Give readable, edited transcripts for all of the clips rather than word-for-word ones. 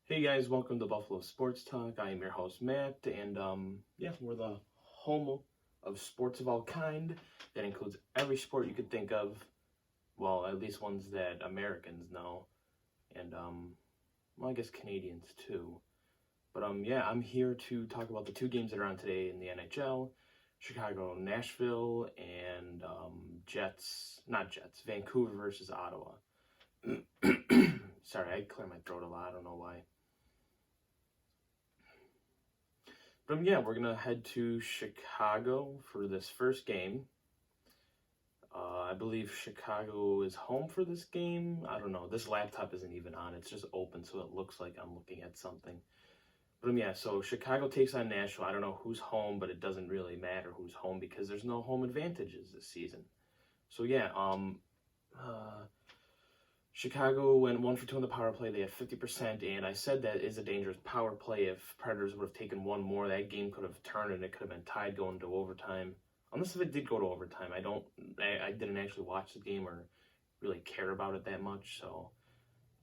Hey guys, welcome to Buffalo Sports Talk. I am your host Matt, and we're the home of sports of all kind. That includes every sport you could think of. Well, at least ones that Americans know, and I guess Canadians too. But I'm here to talk about the two games that are on today in the NHL: Chicago, Nashville, and Vancouver versus Ottawa. Sorry, I clear my throat a lot. I don't know why. But we're going to head to Chicago for this first game. I believe Chicago is home for this game. I don't know. This laptop isn't even on. It's just open, so it looks like I'm looking at something. But so Chicago takes on Nashville. I don't know who's home, but it doesn't really matter who's home because there's no home advantages this season. So Chicago went 1 for 2 on the power play. They had 50%, and I said that is a dangerous power play. If Predators would have taken one more, that game could have turned and it could have been tied going to overtime. Unless if it did go to overtime. I didn't actually watch the game or really care about it that much. So,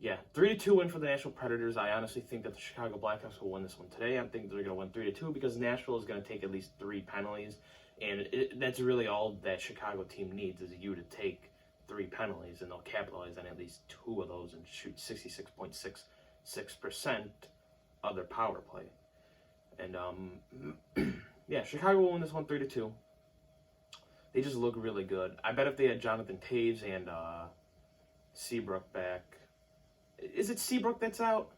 3-2 win for the Nashville Predators. I honestly think that the Chicago Blackhawks will win this one today. I think they're going to win 3-2 because Nashville is going to take at least 3 penalties, and that's really all that Chicago team needs is you to take 3 penalties, and they'll capitalize on at least 2 of those and shoot 66.66% of their power play. And Chicago will win this one 3-2. They just look really good. I bet if they had Jonathan Taves and Seabrook back. Is it Seabrook that's out?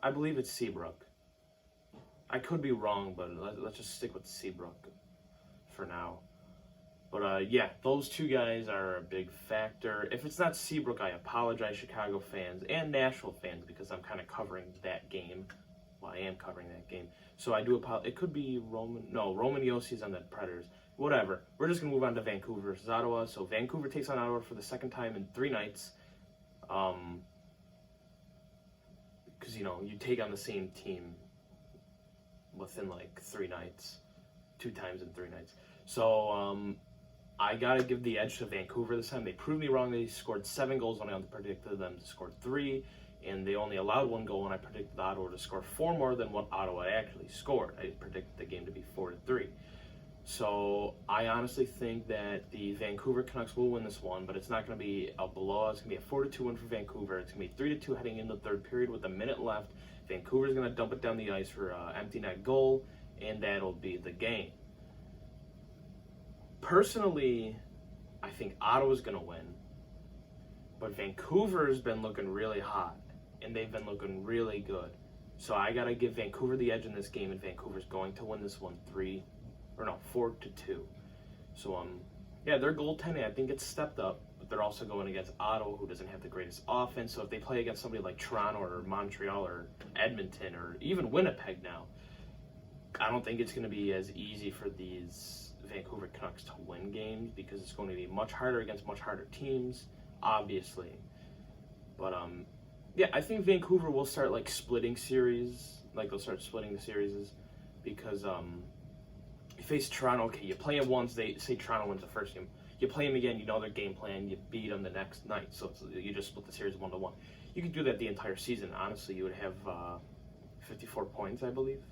I believe it's Seabrook. I could be wrong, but let's just stick with Seabrook for now. But those two guys are a big factor. If it's not Seabrook, I apologize, Chicago fans and Nashville fans, because I'm kind of covering that game. Well, I am covering that game. So I do apologize. It could be Roman Yossi's on the Predators. Whatever. We're just going to move on to Vancouver versus Ottawa. So Vancouver takes on Ottawa for the second time in 3 nights. Because, you take on the same team within like 3 nights. 2 times in 3 nights. So, I gotta give the edge to Vancouver this time. They proved me wrong. They scored 7 goals when I predicted them to score 3, and they only allowed 1 goal when I predicted Ottawa to score 4 more than what Ottawa actually scored. I predicted the game to be 4-3. So I honestly think that the Vancouver Canucks will win this one, but it's not going to be a blowout. It's going to be a 4-2 win for Vancouver. It's going to be 3-2 heading into the third period with a minute left. Vancouver's going to dump it down the ice for an empty net goal, and that'll be the game. Personally, I think Ottawa's going to win, but Vancouver's been looking really hot, and they've been looking really good. So I got to give Vancouver the edge in this game, and Vancouver's going to win this one 4-2. So, their goaltending, I think it's stepped up, but they're also going against Ottawa, who doesn't have the greatest offense. So if they play against somebody like Toronto or Montreal or Edmonton or even Winnipeg now, I don't think it's going to be as easy for these Vancouver Canucks to win games because it's going to be much harder against much harder teams, obviously. But I think Vancouver will start splitting series, they'll start splitting the series because you face Toronto. Okay, you play them once. They say Toronto wins the first game. You play them again. You know their game plan. You beat them the next night. So you just split the series 1-1. You could do that the entire season. Honestly, you would have 54 points, I believe.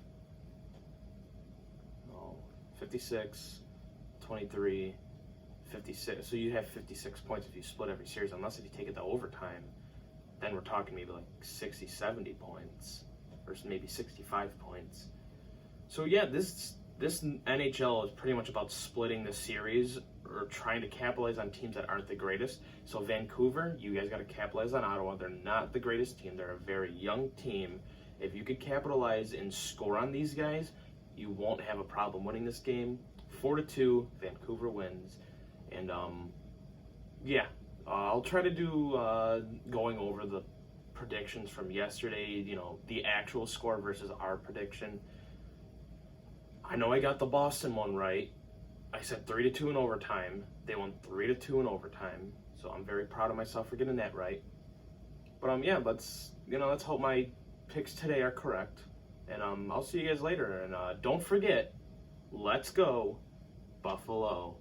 56, 23, 56. So you have 56 points if you split every series, unless if you take it to overtime. Then we're talking maybe 60, 70 points, or maybe 65 points. So this NHL is pretty much about splitting the series or trying to capitalize on teams that aren't the greatest. So Vancouver, you guys got to capitalize on Ottawa. They're not the greatest team. They're a very young team. If you could capitalize and score on these guys, you won't have a problem winning this game. 4-2, Vancouver wins. And, I'll try to do going over the predictions from yesterday, the actual score versus our prediction. I know I got the Boston one right. I said 3-2 in overtime. They won 3-2 in overtime. So I'm very proud of myself for getting that right. But, let's hope my picks today are correct. And I'll see you guys later. And don't forget, let's go Buffalo.